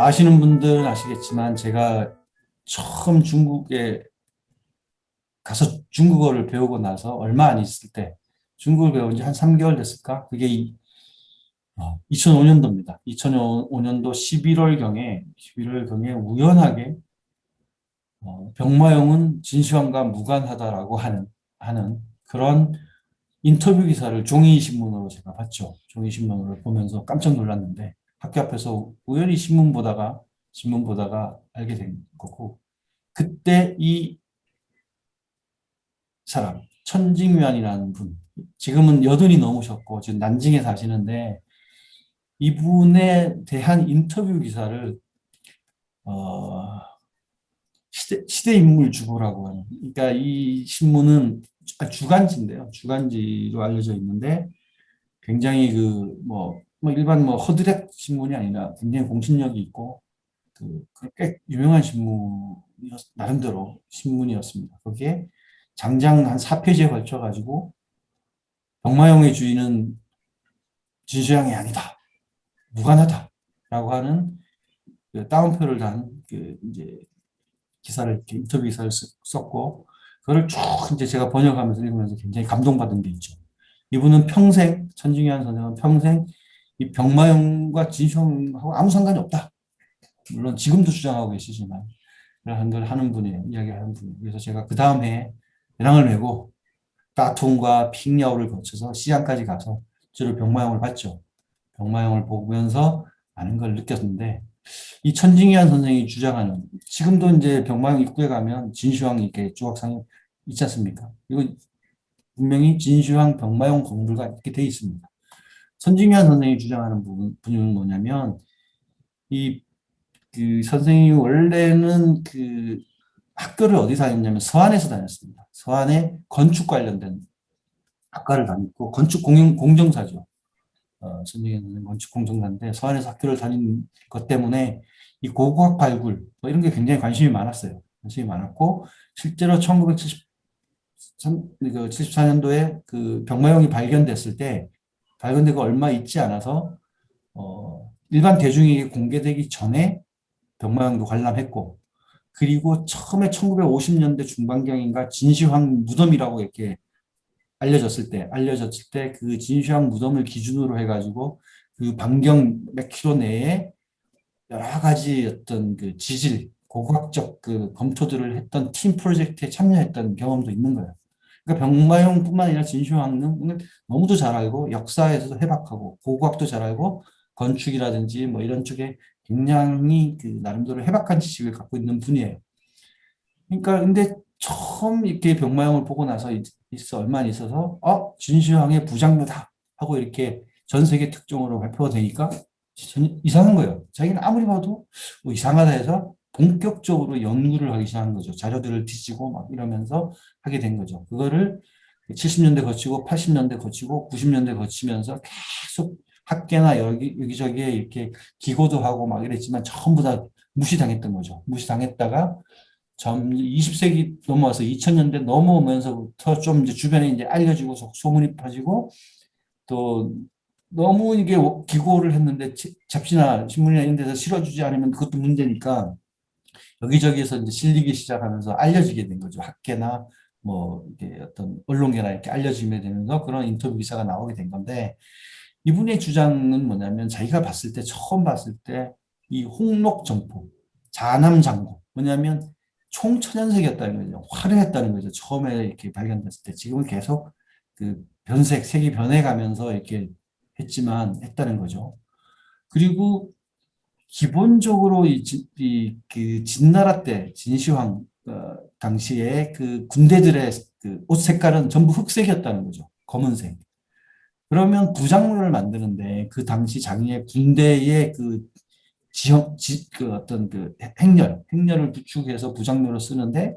아시는 분들은 아시겠지만 제가 처음 중국에 가서 중국어를 배우고 나서 얼마 안 있을 때 중국을 배운 지 한 3개월 됐을까? 그게 2005년도입니다. 2005년도 11월경에 우연하게 병마용은 진시황과 무관하다라고 하는 그런 인터뷰 기사를 종이신문으로 제가 봤죠. 종이신문을 보면서 깜짝 놀랐는데 학교 앞에서 우연히 신문 보다가 알게 된 거고, 그때 이 사람 천징위안이라는 분, 지금은 여든이 넘으셨고 지금 난징에 사시는데, 이분에 대한 인터뷰 기사를 어, 시대 인물 주보라고 하는, 그러니까 이 신문은 주간지인데요. 주간지로 알려져 있는데 굉장히 뭐 일반 뭐 허드렛 신문이 아니라 굉장히 공신력이 있고 꽤 유명한 나름대로 신문이었습니다. 거기에 장장 한 4페이지에 걸쳐 가지고 병마용의 주인은 진시황이 아니다, 무관하다라고 하는 따옴표를 단 이제 인터뷰 기사를 썼고, 그거를 쭉 이제 제가 번역하면서 읽으면서 굉장히 감동받은 게 있죠. 이분은 평생, 천중현 선생은 평생 이 병마용과 진시황하고 아무 상관이 없다. 물론 지금도 주장하고 계시지만 그런 걸 하는 분이에요. 이야기하는 분이에요. 그래서 제가 그 다음 해에 배낭을 메고 따통과 핑야오를 거쳐서 시장까지 가서 주로 병마용을 봤죠. 병마용을 보면서 많은 걸 느꼈는데, 이 천징위안 선생이 주장하는, 지금도 이제 병마용 입구에 가면 진시황이 이렇게 조각상이 있지 않습니까? 이거 분명히 진시황 병마용 건물가 이렇게 돼 있습니다. 천징위안 선생이 주장하는 부분은 뭐냐면, 이 선생이 원래는 학교를 어디 다녔냐면 서안에서 다녔습니다. 서안에 건축 관련된 학과를 다녔고, 건축 공정사죠. 선생님은 건축 공정사인데 서안에서 학교를 다닌 것 때문에 이 고고학 발굴 뭐 이런 게 굉장히 관심이 많았고, 실제로 1974년도에 그 병마용이 발견되고 얼마 있지 않아서 일반 대중에게 공개되기 전에 병마용도 관람했고, 그리고 처음에 1950년대 중반경인가 진시황 무덤이라고 이렇게 알려졌을 때 그 진시황 무덤을 기준으로 해가지고 그 반경 몇 킬로 내에 여러 가지 어떤 그 고고학적 그 검토들을 했던 팀 프로젝트에 참여했던 경험도 있는 거예요. 그러니까 병마용뿐만 아니라 진시황은 너무도 잘 알고, 역사에서도 해박하고, 고고학도 잘 알고, 건축이라든지 뭐 이런 쪽에 굉장히 나름대로 해박한 지식을 갖고 있는 분이에요. 그러니까 근데 처음 이렇게 병마용을 보고 나서 얼마 안 있어서 진시황의 부장묘다 하고 이렇게 전 세계 특종으로 발표가 되니까 이상한 거예요. 자기는 아무리 봐도 뭐 이상하다 해서 본격적으로 연구를 하기 시작한 거죠. 자료들을 뒤지고 막 이러면서 하게 된 거죠. 그거를 70년대 거치고 80년대 거치고 90년대 거치면서 계속 학계나 여기저기에 이렇게 기고도 하고 막 이랬지만 전부 다 무시당했던 거죠. 무시당했다가 20세기 넘어와서 2000년대 넘어오면서부터 좀 이제 주변에 이제 알려지고 소문이 퍼지고, 또 너무 이게 기고를 했는데 잡지나 신문이나 이런 데서 실어주지 않으면 그것도 문제니까 여기저기에서 이제 실리기 시작하면서 알려지게 된 거죠. 학계나 뭐 이게 어떤 언론계나 이렇게 알려지게 되면서 그런 인터뷰 기사가 나오게 된 건데, 이분의 주장은 뭐냐면 자기가 처음 봤을 때 이 홍록점포, 자남장고, 뭐냐면 총천연색이었다는 거죠. 화려했다는 거죠. 처음에 이렇게 발견됐을 때. 지금은 계속 색이 변해가면서 이렇게 했다는 거죠. 그리고 기본적으로 진나라 때, 진시황, 당시에 그 군대들의 옷 색깔은 전부 흑색이었다는 거죠. 검은색. 그러면 부장물을 만드는데 그 당시 장의 군대의 어떤 행렬을 구축해서 부장료로 쓰는데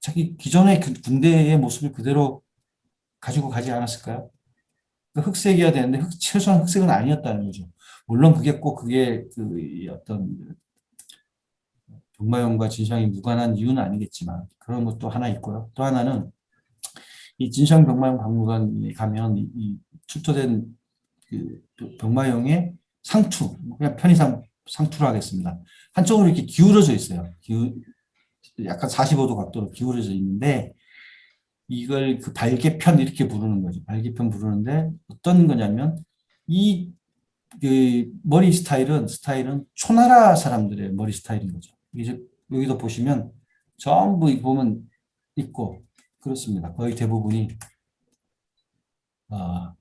자기 기존의 그 군대의 모습을 그대로 가지고 가지 않았을까요? 흑색이어야 되는데 최소한 흑색은 아니었다는 거죠. 물론 그게 어떤 병마용과 진시황이 무관한 이유는 아니겠지만 그런 것도 하나 있고요. 또 하나는 이 진시황 병마용 박물관에 가면 이 출토된 병마용의 상투, 그냥 편의상 상투로 하겠습니다. 한쪽으로 이렇게 기울어져 있어요. 약간 45도 각도로 기울어져 있는데 이걸 그 발개편 이렇게 부르는 거죠. 발개편 부르는데 어떤 거냐면 이 그 머리 스타일은 초나라 사람들의 머리 스타일인 거죠. 이제 여기도 보시면 전부 보면 있고 그렇습니다. 거의 대부분이 아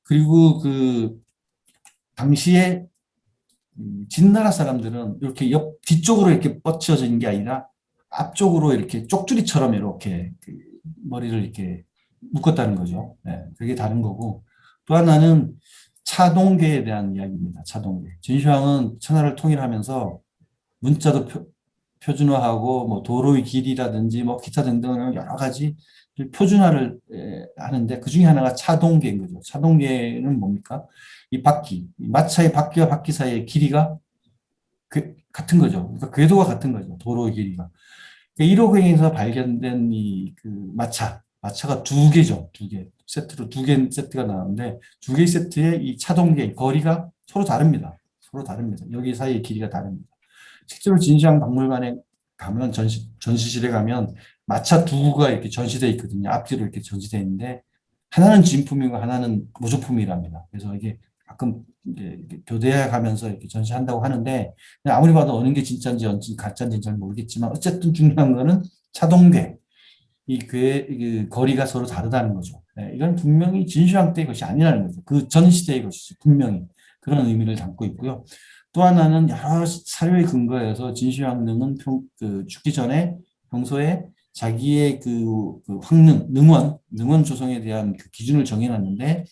그리고 그 당시에 진나라 사람들은 이렇게 옆 뒤쪽으로 이렇게 뻗쳐진 게 아니라 앞쪽으로 이렇게 쪽주리처럼 이렇게 그 머리를 이렇게 묶었다는 거죠. 네, 그게 다른 거고 또 하나는 차동계에 대한 이야기입니다. 차동계. 진시황은 천하를 통일하면서 문자도 표준화하고 뭐 도로의 길이라든지 뭐 기타 등등 여러 가지 표준화를 하는데 그 중에 하나가 차동계인 거죠. 차동계는 뭡니까? 이 바퀴, 마차의 바퀴와 바퀴 사이의 길이가 같은 거죠. 그러니까 궤도가 같은 거죠. 도로의 길이가. 1호경에서 발견된 이 그 마차가 두 개죠. 두 개. 세트로 두 개 세트가 나오는데 두 개의 세트의 이 차동계 거리가 서로 다릅니다. 서로 다릅니다. 여기 사이의 길이가 다릅니다. 실제로 진시황 박물관에 가면 전시실에 가면 마차 두 구가 이렇게 전시되어 있거든요. 앞뒤로 이렇게 전시되어 있는데 하나는 진품이고 하나는 모조품이랍니다. 그래서 이게 가끔 이렇게 교대해 가면서 이렇게 전시한다고 하는데 아무리 봐도 어느 게 진짜인지 가짜인지 잘 모르겠지만 어쨌든 중요한 거는 차동궤 그 거리가 서로 다르다는 거죠. 네, 이건 분명히 진시황 때의 것이 아니라는 거죠. 그 전 시대의 것이죠. 분명히 그런 의미를 담고 있고요. 또 하나는 여러 사료에 근거해서 진시황릉은 죽기 전에 평소에 자기의 그 황릉, 능원 조성에 대한 그 기준을 정해놨는데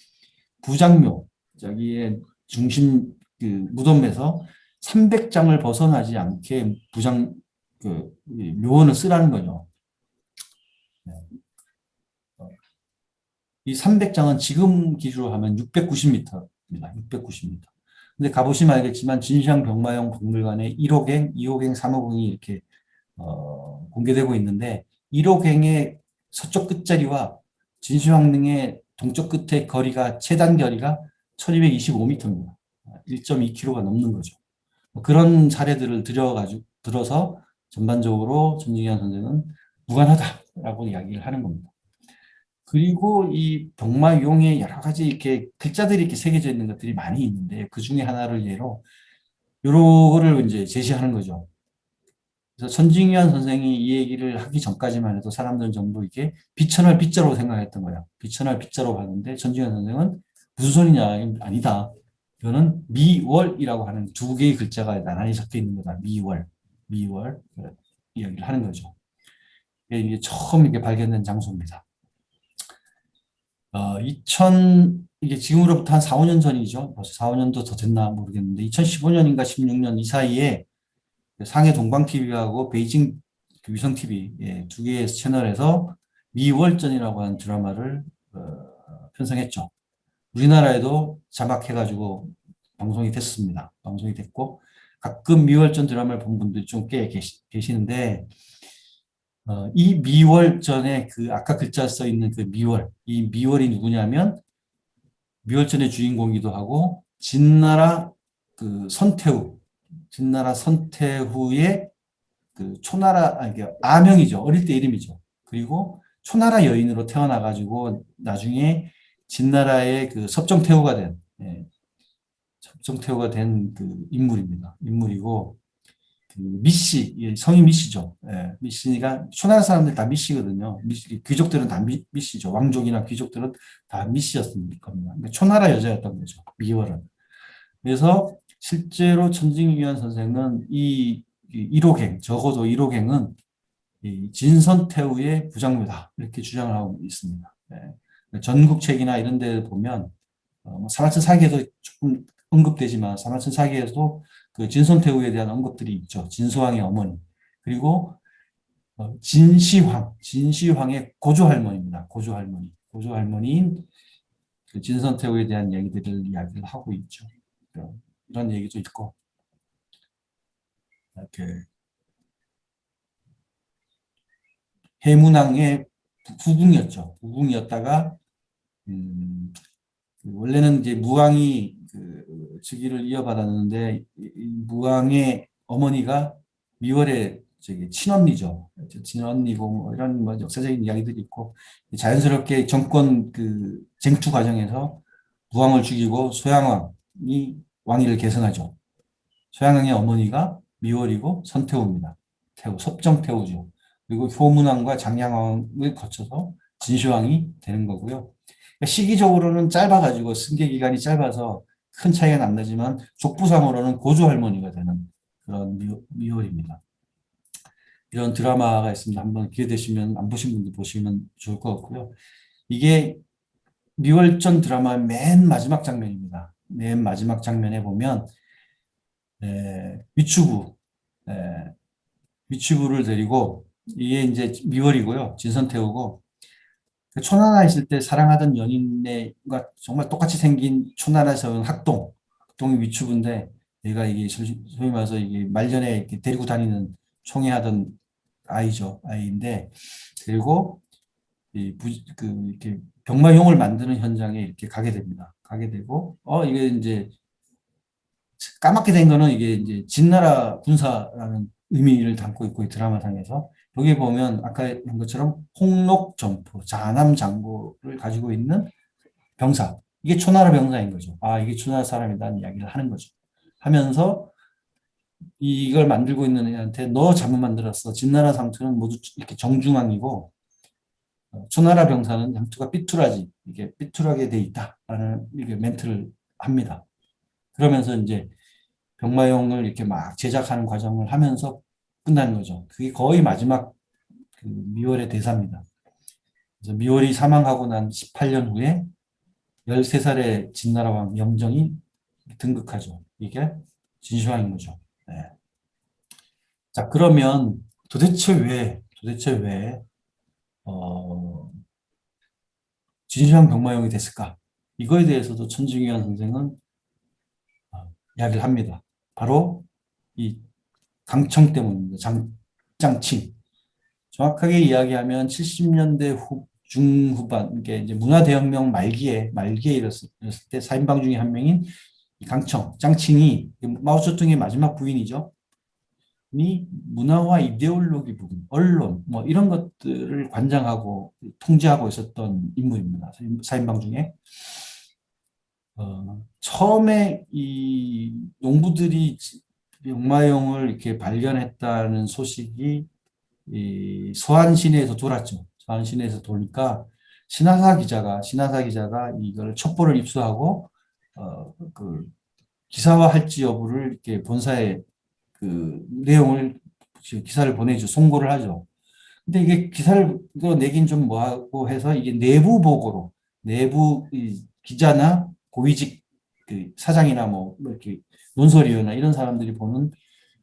부장묘, 자기의 중심 그 무덤에서 300장을 벗어나지 않게 묘원을 쓰라는 거죠. 이 300장은 지금 기준으로 하면 690m입니다. 690m. 근데 가보시면 알겠지만 진시황 병마용 박물관에 1호갱, 2호갱, 3호갱이 이렇게 공개되고 있는데 1호갱의 서쪽 끝자리와 진시황릉의 동쪽 끝의 거리가 최단 거리가 1225m입니다. 1.2km가 넘는 거죠. 그런 사례들을 들어서 전반적으로 전징현 선생은 무관하다라고 이야기를 하는 겁니다. 그리고 이 병마용에 여러 가지 이렇게 글자들이 이렇게 새겨져 있는 것들이 많이 있는데 그 중에 하나를 예로 요거를 이제 제시하는 거죠. 그래서 천징현 선생이 이 얘기를 하기 전까지만 해도 사람들은 전부 이게 비천할 빗자로 생각했던 거야. 비천할 빗자로 봤는데 천징현 선생은 무슨 소리냐? 아니다. 이거는 미월이라고 하는 두 개의 글자가 나란히 적혀 있는 거다. 미월 이야기를 하는 거죠. 이게 처음 이게 발견된 장소입니다. 이게 지금으로부터 한 4, 5년 전이죠. 벌써 4, 5년도 더 됐나 모르겠는데 2015년인가 16년 이 사이에 상해 동방TV하고 베이징 위성TV 두 개의 채널에서 미월전이라고 하는 드라마를 편성했죠. 우리나라에도 자막해가지고 방송이 됐습니다. 방송이 됐고 가끔 미월전 드라마를 본 분들이 좀 꽤 계시는데 이 미월전에 그 아까 글자 써 있는 그 미월, 이 미월이 누구냐면 미월전의 주인공이기도 하고 진나라 선태후의 그 초나라 이게 아명이죠. 어릴 때 이름이죠. 그리고 초나라 여인으로 태어나가지고 나중에 진나라의 그 섭정태후가 된 그 인물이고 그 미씨, 성이 미씨죠. 미씨가 초나라 사람들 다 미씨거든요. 귀족들은 다 미씨죠. 왕족이나 귀족들은 다 미씨였습니다. 그러니까 초나라 여자였던 거죠. 미월은. 그래서 실제로 천징위원 선생은 이 1호갱, 적어도 1호갱은 진선태후의 부장묘다. 이렇게 주장을 하고 있습니다. 전국책이나 이런 데 보면 사마천 사기에도 조금 언급되지만 사마천 사기에도 그 진선태후에 대한 언급들이 있죠. 진소황의 어머니. 그리고 진시황의 고조할머니입니다. 고조할머니인 그 진선태후에 대한 이야기를 하고 있죠. 이런 얘기도 있고 이렇게 해문왕의 후궁이었다가 원래는 이제 무왕이 즉위를 이어받았는데 무왕의 어머니가 미월의 저기 친언니죠. 친언니고 뭐 이런 뭐 역사적인 이야기들이 있고 자연스럽게 정권 그 쟁투 과정에서 무왕을 죽이고 소양왕이 왕위를 계승하죠. 소양왕의 어머니가 미월이고 선태후입니다. 태후, 섭정태후죠. 그리고 효문왕과 장량왕을 거쳐서 진시황이 되는 거고요. 그러니까 시기적으로는 짧아가지고 승계 기간이 짧아서 큰 차이가 안 나지만 족부상으로는 고조 할머니가 되는 그런 미월입니다. 이런 드라마가 있습니다. 한번 기회 되시면 안 보신 분들 보시면 좋을 것 같고요. 이게 미월전 드라마의 맨 마지막 장면입니다. 맨 마지막 장면에 보면 위추부 위추부를 데리고 이게 이제 미월이고요. 진선태우고 초나라 있을 때 사랑하던 연인과 정말 똑같이 생긴 초나라에서 온 학동이 위추부인데 얘가 이게 소위 말해서 이게 말년에 이렇게 데리고 다니는 총애하던 아이인데 그리고 이렇게 병마용을 만드는 현장에 이렇게 가게 됩니다. 가게 되고 이게 이제 까맣게 된 거는 이게 이제 진나라 군사라는 의미를 담고 있고 이 드라마상에서 여기 보면 아까 한 것처럼 홍록점포 자남장고를 가지고 있는 병사 이게 초나라 병사인 거죠. 아 이게 초나라 사람이라는 이야기를 하는 거죠. 하면서 이걸 만들고 있는 애한테 너 잘못 만들었어. 진나라 상투는 모두 이렇게 정중앙이고 초나라 병사는 상투가 삐뚤하지 이게 삐뚤하게 돼 있다라는 이게 멘트를 합니다. 그러면서 이제 병마용을 이렇게 막 제작하는 과정을 하면서 끝나는 거죠. 그게 거의 마지막 그 미월의 대사입니다. 그래서 미월이 사망하고 난 18년 후에 13살의 진나라 왕 영정이 등극하죠. 이게 진시황인 거죠. 네. 자, 그러면 도대체 왜, 진시황 병마용이 됐을까? 이거에 대해서도 천중희원 선생은 이야기를 합니다. 바로 이 강청 때문입니다. 짱칭. 정확하게 이야기하면 70년대 중후반, 이게 이제 문화대혁명 말기에 이랬을 때 4인방 중에 한 명인 강청, 짱칭이 마오쩌둥의 마지막 부인이죠. 이 문화와 이데올로기 부분, 언론, 뭐 이런 것들을 관장하고 통제하고 있었던 인물입니다. 4인방 중에. 처음에 이 농부들이 병마용을 이렇게 발견했다는 소식이 이 서안 시내에서 돌았죠. 서안 시내에서 도니까 신하사 기자가 이걸 첩보를 입수하고 그 기사화할지 여부를 이렇게 본사에 그 내용을 기사를 보내죠. 송고를 하죠. 근데 이게 기사를 내긴 좀 뭐하고 해서 이게 내부 보고로 내부 기자나 고위직 그 사장이나 뭐 이렇게 논설위원이나 이런 사람들이 보는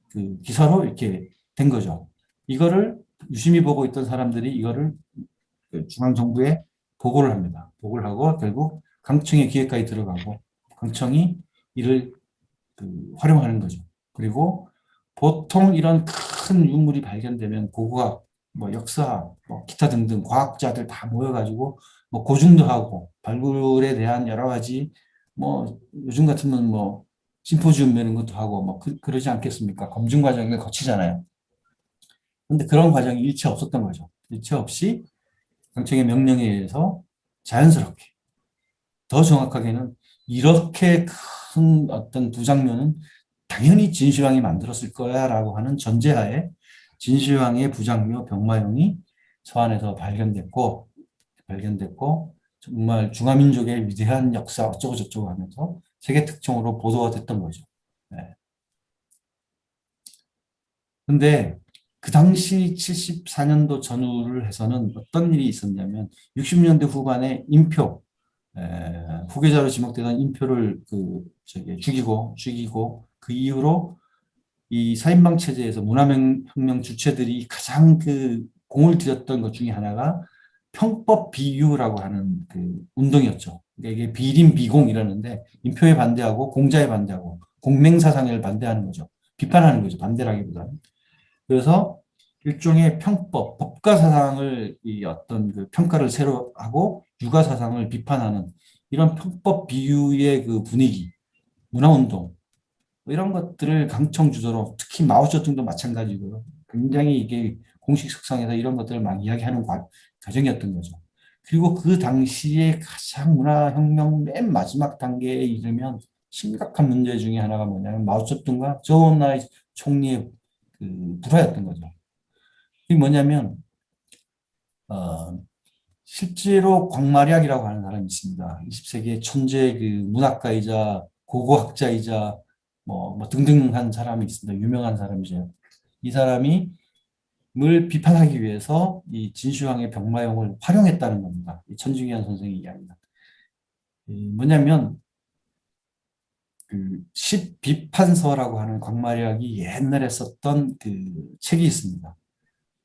그 기사로 이렇게 된 거죠. 이거를 유심히 보고 있던 사람들이 이거를 그 중앙정부에 보고를 합니다. 보고를 하고 결국 강청의 기획까지 들어가고 강청이 이를 그 활용하는 거죠. 그리고 보통 이런 큰 유물이 발견되면 고고학, 뭐 역사, 뭐 기타 등등 과학자들 다 모여가지고 뭐 고증도 하고 발굴에 대한 여러 가지 뭐 요즘 같으면 뭐 심포지움 이런 것도 하고 뭐 그러지 않겠습니까? 검증 과정을 거치잖아요. 근데 그런 과정이 일체 없었던 거죠. 일체 없이 강청의 명령에 의해서 자연스럽게 더 정확하게는 이렇게 큰 어떤 부장면은 당연히 진시황이 만들었을 거야라고 하는 전제하에 진시황의 부장묘 병마용이 서안에서 발견됐고 정말 중화민족의 위대한 역사 어쩌고 저쩌고 하면서 세계 특종으로 보도가 됐던 거죠. 네. 근데 그 당시 74년도 전후를 해서는 어떤 일이 있었냐면 60년대 후반에 인표 후계자로 지목되던 인표를 죽이고 그 이후로 이 사인방 체제에서 문화혁명 주체들이 가장 그 공을 들였던 것 중에 하나가 평법 비유라고 하는 그 운동이었죠. 그러니까 이게 비림 비공 이러는데 인표에 반대하고 공자에 반대하고 공맹사상을 반대하는 거죠. 비판하는 거죠. 반대라기보다는. 그래서 일종의 평법, 법가 사상을 이 어떤 그 평가를 새로 하고 육아 사상을 비판하는 이런 평법 비유의 그 분위기. 문화운동 뭐 이런 것들을 강청 주도로 특히 마오쩌둥도 마찬가지고요. 굉장히 이게 공식 석상에서 이런 것들을 막 이야기하는 과정이었던 거죠. 그리고 그 당시에 가장 문화혁명 맨 마지막 단계에 이르면 심각한 문제 중에 하나가 뭐냐면 마오쩌둥과 조은라이 총리의 그 불화였던 거죠. 이게 뭐냐면 어, 실제로 광마리학이라고 하는 사람이 있습니다. 20세기의 천재 그 문학가이자 고고학자이자 뭐 등등한 사람이 있습니다. 유명한 사람이죠. 이 사람이 을 비판하기 위해서 이 진시황의 병마용을 활용했다는 겁니다. 이 천중기한 선생의 이야기가. 뭐냐면 그 십비판서라고 하는 광마리학이 옛날에 썼던 그 책이 있습니다.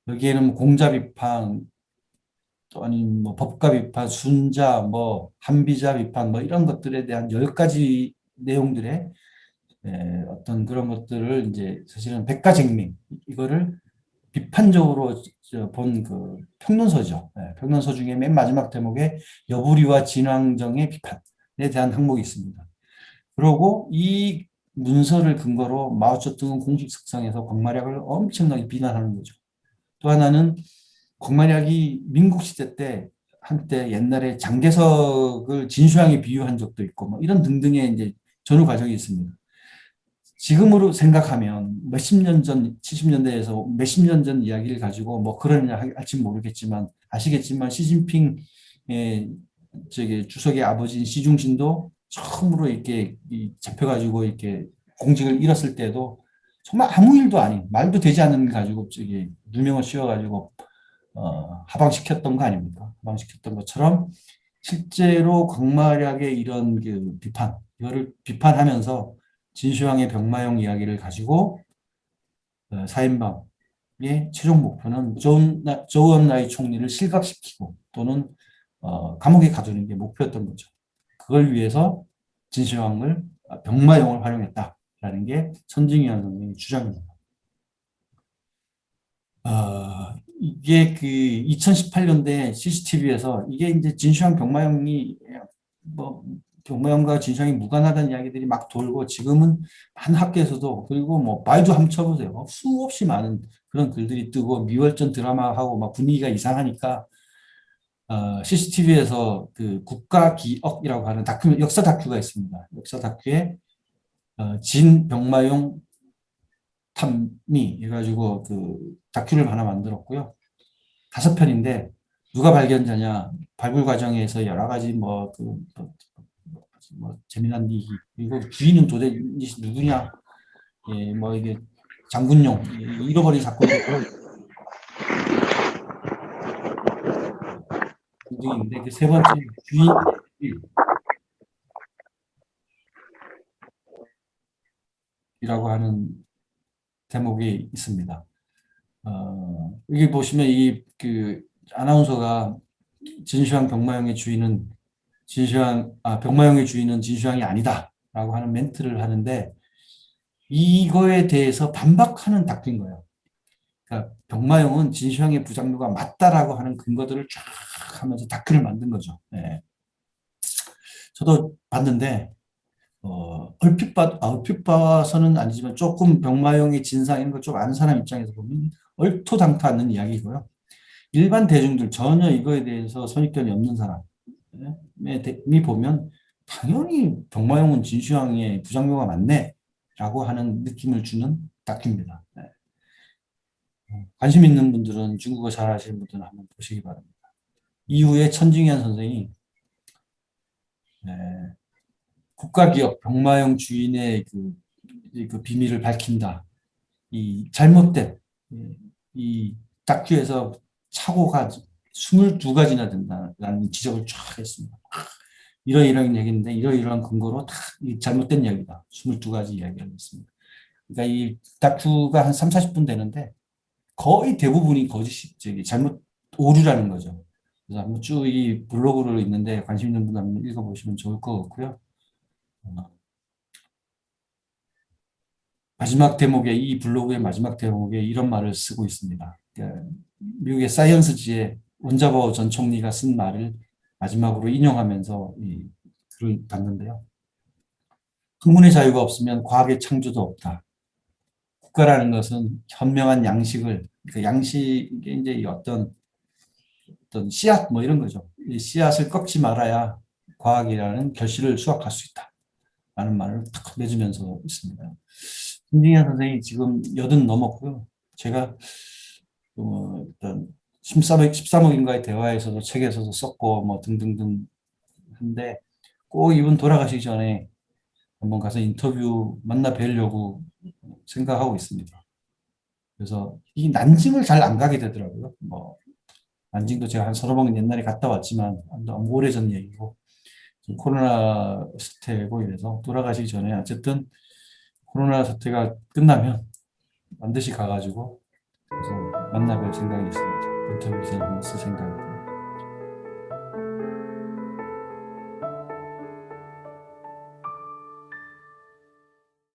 여기에는 뭐 공자 비판, 또 아니면 뭐 법가 비판, 순자, 뭐 한비자 비판, 뭐 이런 것들에 대한 10가지 내용들의 어떤 그런 것들을 이제 사실은 백가쟁명 이거를 비판적으로 본 그 평론서죠. 평론서 중에 맨 마지막 대목에 여부리와 진왕정의 비판에 대한 항목이 있습니다. 그리고 이 문서를 근거로 마오쩌둥은 공식 석상에서 광마략을 엄청나게 비난하는 거죠. 또 하나는 광마략이 민국 시대 때 한때 옛날에 장개석을 진슈황에 비유한 적도 있고 뭐 이런 등등의 이제 전후 과정이 있습니다. 지금으로 생각하면 몇십 년 전, 70년대에서 몇십 년 전 이야기를 가지고 뭐 그러냐 할지 모르겠지만 아시겠지만 시진핑의 저기 주석의 아버지인 시중신도 처음으로 이렇게 잡혀가지고 이렇게 공직을 잃었을 때도 정말 아무 일도 아닌 말도 되지 않는 일 가지고 저기 누명을 씌워가지고 하방시켰던 거 아닙니까? 하방시켰던 것처럼 실제로 광마략의 이런 그 비판, 이거를 비판하면서 진시황의 병마용 이야기를 가지고 사인방의 최종 목표는 조은라이 총리를 실각시키고 또는 감옥에 가두는 게 목표였던 거죠. 그걸 위해서 진시황을 병마용을 활용했다라는 게 선징위한 선생의 주장입니다. 이게 그 2018년대 CCTV에서 이게 이제 진시황 병마용이 뭐 병마용과 진시황이 무관하다는 이야기들이 막 돌고 지금은 한 학교에서도 그리고 뭐 바이두 한번 쳐보세요. 수없이 많은 그런 글들이 뜨고 미월전 드라마하고 막 분위기가 이상하니까 CCTV에서 그 국가기억이라고 하는 다큐 역사 다큐가 있습니다. 역사 다큐에 진병마용 탐미 해가지고 그 다큐를 하나 만들었고요. 5편인데 누가 발견자냐 발굴 과정에서 여러 가지 뭐 재미난 얘기 그리고 주인은 도대체 누구냐 뭐 이게 장군용 잃어버린 사건들 등등인데 그 세 번째 주인이라고 하는 대목이 있습니다. 여기 보시면 이 그 아나운서가 진시황 병마용의 주인은 병마용의 주인은 진시황이 아니다라고 하는 멘트를 하는데 이거에 대해서 반박하는 답인 거예요. 그러니까 병마용은 진시황의 부장류가 맞다라고 하는 근거들을 쫙 하면서 다큐를 만든 거죠. 네. 저도 봤는데 얼핏 봐서는 아니지만 조금 병마용의 진상 이런 걸 좀 아는 사람 입장에서 보면 얼토당토 않는 이야기고요. 일반 대중들 전혀 이거에 대해서 선입견이 없는 사람이 보면 당연히 병마용은 진시황의 부장묘가 맞네 라고 하는 느낌을 주는 다큐입니다. 네. 관심 있는 분들은 중국어 잘 아시는 분들은 한번 보시기 바랍니다. 이후에 천중현 선생이 네, 국가기업 병마용 주인의 그 비밀을 밝힌다. 이 잘못된 이 다큐에서 착오가 22가지나 된다는 지적을 쫙 했습니다. 이러이러한 얘기인데 이러이러한 근거로 다 잘못된 이야기다. 22가지 이야기를 했습니다. 그러니까 이 다큐가 한 3, 40분 되는데 거의 대부분이 거짓, 잘못 오류라는 거죠. 그래서 한번 쭉 이 블로그로 있는데 관심 있는 분 한번 읽어보시면 좋을 것 같고요. 마지막 대목에 이 블로그의 마지막 대목에 이런 말을 쓰고 있습니다. 그러니까 미국의 사이언스지의 원자바오 전 총리가 쓴 말을 마지막으로 인용하면서 이 글을 봤는데요. 학문의 자유가 없으면 과학의 창조도 없다. 국가라는 것은 현명한 양식을, 그 양식이 이제 어떤 씨앗 뭐 이런 거죠. 이 씨앗을 꺾지 말아야 과학이라는 결실을 수확할 수 있다. 라는 말을 탁 내주면서 있습니다. 김진현 선생이 지금 80 넘었고요. 제가 어떤 13억인가의 대화에서도 책에서도 썼고 뭐 등등등 한데 꼭 이분 돌아가시기 전에 한번 가서 인터뷰 만나 뵈려고 생각하고 있습니다. 그래서 이 난징을 잘 안 가게 되더라고요. 뭐 난징도 제가 한 서너 번 옛날에 갔다 왔지만 너무 오래전 얘기고 지금 코로나 사태고 이래서 돌아가시기 전에 어쨌든 코로나 사태가 끝나면 반드시 가가지고 그래서 만나뵐 생각이 있습니다. 인터뷰에서 쓸 생각이.